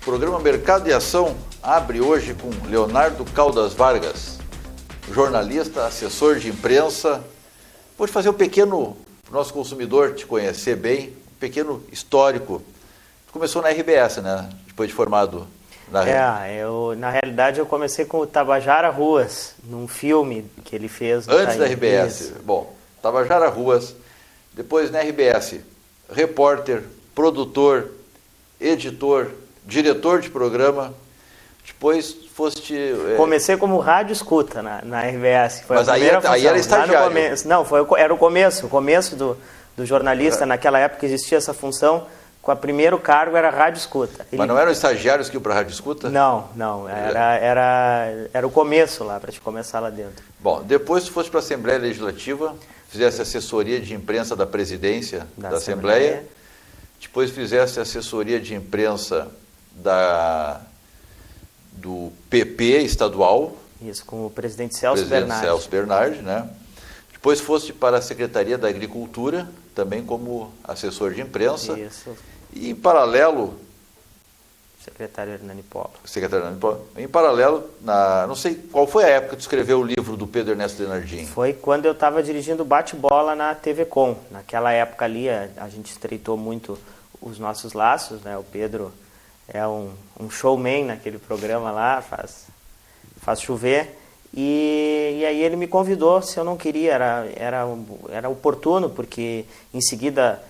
programa Mercado e Ação abre hoje com Leonardo Caldas Vargas, jornalista, assessor de imprensa. Vou te fazer um pequeno, para o nosso consumidor te conhecer bem, um pequeno histórico. Tu começou na RBS, né? Depois de formado na na realidade eu comecei com o Tabajara Ruas, num filme que ele fez. Antes da RBS. Isso. Bom, Tabajara Ruas, depois na RBS, repórter, produtor, editor, diretor de programa, depois foste... Comecei como rádio escuta na RBS. Foi mas a primeira função. Aí era estagiário. Não, era o começo do jornalista. Naquela época existia essa função. Com o primeiro cargo era rádio escuta. Mas não eram estagiários que iam para a rádio escuta? Não. Era o começo lá, para te começar lá dentro. Bom, depois tu foste para a Assembleia Legislativa, fizesse assessoria de imprensa da presidência da Assembleia. Depois fizesse assessoria de imprensa do PP estadual. Isso, com o presidente Celso Bernardi. Celso Bernardi, né? Depois foste para a Secretaria da Agricultura, também como assessor de imprensa. Isso. E em paralelo... Secretário Hernani Polo. Secretário Hernani Polo. Em paralelo, não sei qual foi a época que tu escreveu o livro do Pedro Ernesto Denardim. Foi quando eu estava dirigindo bate-bola na TV Com. Naquela época ali a gente estreitou muito os nossos laços, né? O Pedro é um showman naquele programa lá, faz chover. E aí ele me convidou se eu não queria, era oportuno, porque em seguida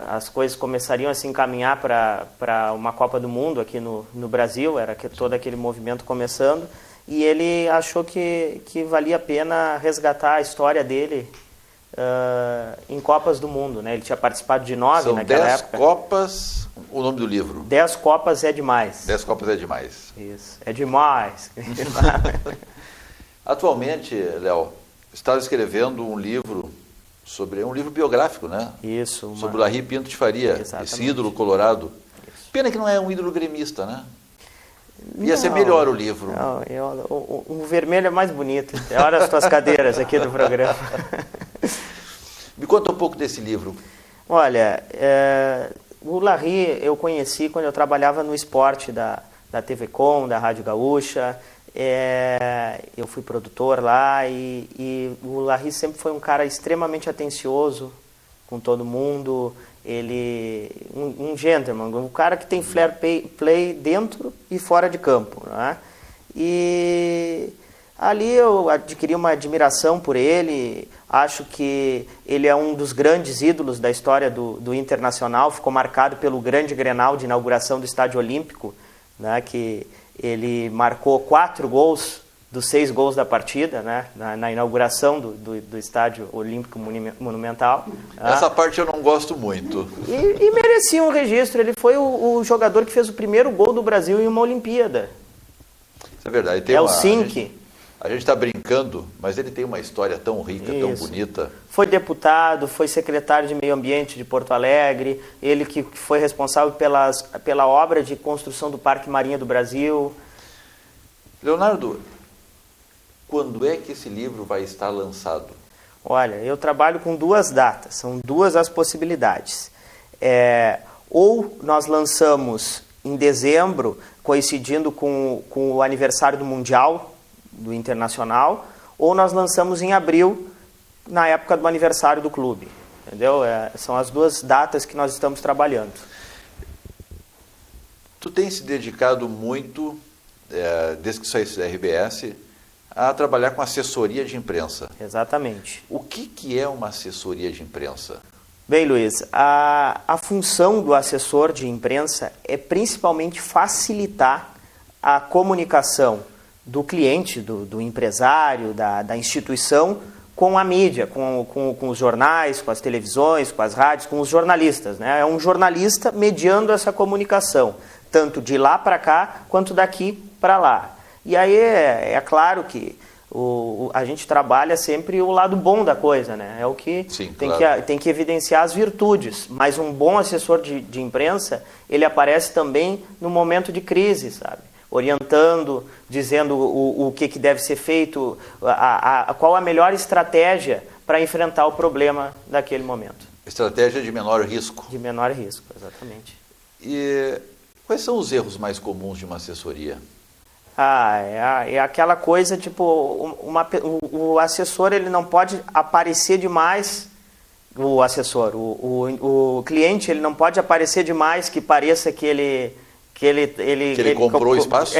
as coisas começariam a se encaminhar para uma Copa do Mundo aqui no Brasil, era todo aquele movimento começando, e ele achou que valia a pena resgatar a história dele em Copas do Mundo, né? Ele tinha participado de 9 naquela época. 10 Copas, o nome do livro? 10 Copas é demais. 10 Copas é demais. Isso, é demais. Atualmente, Léo, está escrevendo um livro um livro biográfico, né? Isso. Sobre o Larry Pinto de Faria, Exatamente. Esse ídolo colorado. Isso. Pena que não é um ídolo gremista, né? Ia ser Não, melhor o livro. Não, o vermelho é mais bonito. Olha as tuas cadeiras aqui do programa. Me conta um pouco desse livro. Olha, o Larry eu conheci quando eu trabalhava no esporte da TV Com, da Rádio Gaúcha. Eu fui produtor lá e o Larry sempre foi um cara extremamente atencioso com todo mundo. Ele um gentleman, um cara que tem fair play dentro e fora de campo, né? E ali eu adquiri uma admiração por ele. Acho que ele é um dos grandes ídolos da história do Internacional. Ficou marcado pelo grande Grenal de inauguração do Estádio Olímpico, né? Que ele marcou 4 gols dos 6 gols da partida, né? Na inauguração do Estádio Olímpico Monumental. Essa parte eu não gosto muito. E merecia um registro. Ele foi o jogador que fez o primeiro gol do Brasil em uma Olimpíada. Isso é verdade. O Sink. A gente está brincando, mas ele tem uma história tão rica, tão bonita. Foi deputado, foi secretário de Meio Ambiente de Porto Alegre, ele que foi responsável pela obra de construção do Parque Marinha do Brasil. Leonardo, quando é que esse livro vai estar lançado? Olha, eu trabalho com 2 datas, são 2 as possibilidades. Ou nós lançamos em dezembro, coincidindo com o aniversário do Mundial, do Internacional, ou nós lançamos em abril, na época do aniversário do clube. Entendeu? São as 2 datas que nós estamos trabalhando. Tu tem se dedicado muito, desde que saísse da RBS, a trabalhar com assessoria de imprensa. Exatamente. O que é uma assessoria de imprensa? Bem, Luiz, a função do assessor de imprensa é principalmente facilitar a comunicação do cliente, do empresário, da instituição, com a mídia, com os jornais, com as televisões, com as rádios, com os jornalistas, né? É um jornalista mediando essa comunicação, tanto de lá para cá, quanto daqui para lá. E aí é claro que a gente trabalha sempre o lado bom da coisa, né? É o que tem que evidenciar as virtudes, mas um bom assessor de imprensa, ele aparece também no momento de crise, sabe? Orientando, dizendo o que deve ser feito, qual a melhor estratégia para enfrentar o problema daquele momento. Estratégia de menor risco. De menor risco, exatamente. E Quais são os erros mais comuns de uma assessoria? É aquela coisa, tipo, o assessor ele não pode aparecer demais, o assessor, o cliente ele não pode aparecer demais que pareça que ele comprou o espaço?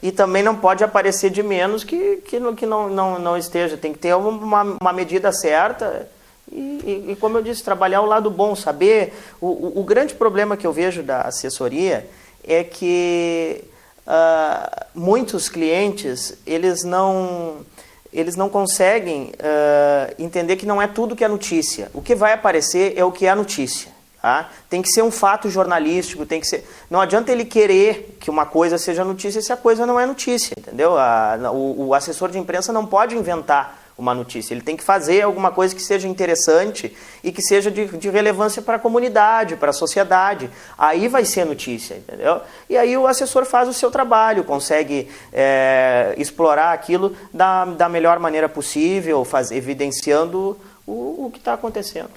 E também não pode aparecer de menos que não esteja. Tem que ter uma medida certa e, como eu disse, trabalhar o lado bom, saber. O grande problema que eu vejo da assessoria é que muitos clientes, eles não conseguem entender que não é tudo que é notícia. O que vai aparecer é o que é notícia. Tá? Tem que ser um fato jornalístico, tem que ser... Não adianta ele querer que uma coisa seja notícia se a coisa não é notícia, entendeu? O assessor de imprensa não pode inventar uma notícia, ele tem que fazer alguma coisa que seja interessante e que seja de relevância para a comunidade, para a sociedade. Aí vai ser notícia, entendeu? E aí o assessor faz o seu trabalho, consegue explorar aquilo da melhor maneira possível, evidenciando o que está acontecendo.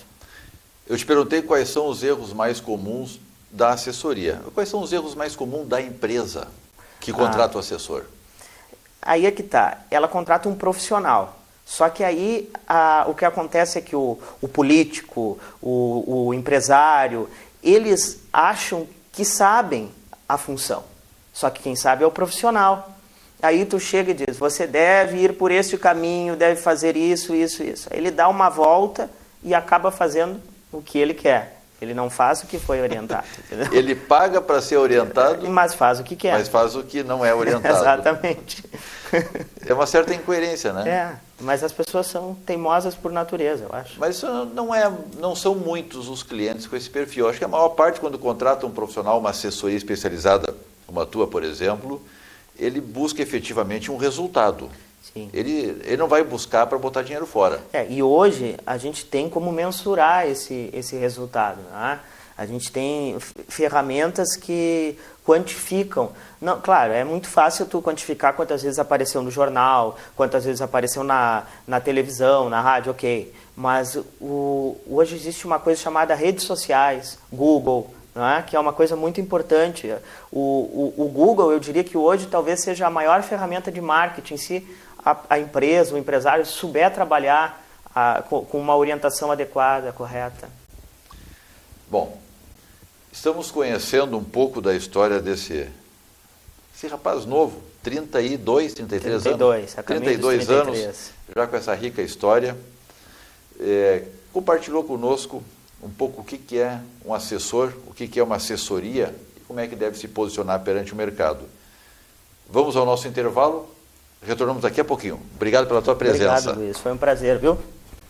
Eu te perguntei quais são os erros mais comuns da assessoria. Quais são os erros mais comuns da empresa que contrata o assessor? Aí é que tá. Ela contrata um profissional. Só que aí o que acontece é que o político, o empresário, eles acham que sabem a função. Só que quem sabe é o profissional. Aí tu chega e diz, você deve ir por este caminho, deve fazer isso, isso, isso. Aí ele dá uma volta e acaba fazendo o que ele quer. Ele não faz o que foi orientado. Entendeu? Ele paga para ser orientado, mas faz o que quer. Mas faz o que não é orientado. Exatamente. É uma certa incoerência, né? Mas as pessoas são teimosas por natureza, eu acho. Mas isso não são muitos os clientes com esse perfil. Eu acho que a maior parte, quando contrata um profissional, uma assessoria especializada, como a tua, por exemplo, ele busca efetivamente um resultado. Sim. Ele não vai buscar para botar dinheiro fora. E hoje a gente tem como mensurar esse resultado. Né? A gente tem ferramentas que quantificam. Não, claro, é muito fácil tu quantificar quantas vezes apareceu no jornal, quantas vezes apareceu na televisão, na rádio, ok. Mas hoje existe uma coisa chamada redes sociais, Google, né? Que é uma coisa muito importante. O Google, eu diria que hoje talvez seja a maior ferramenta de marketing se a empresa, o empresário souber trabalhar com uma orientação adequada, correta. Bom, estamos conhecendo um pouco da história desse rapaz novo, 32, 33 anos. 32 anos, já com essa rica história. Compartilhou conosco um pouco o que é um assessor, o que é uma assessoria e como é que deve se posicionar perante o mercado. Vamos ao nosso intervalo. Retornamos daqui a pouquinho. Obrigado pela tua presença. Obrigado, Luiz. Foi um prazer, viu?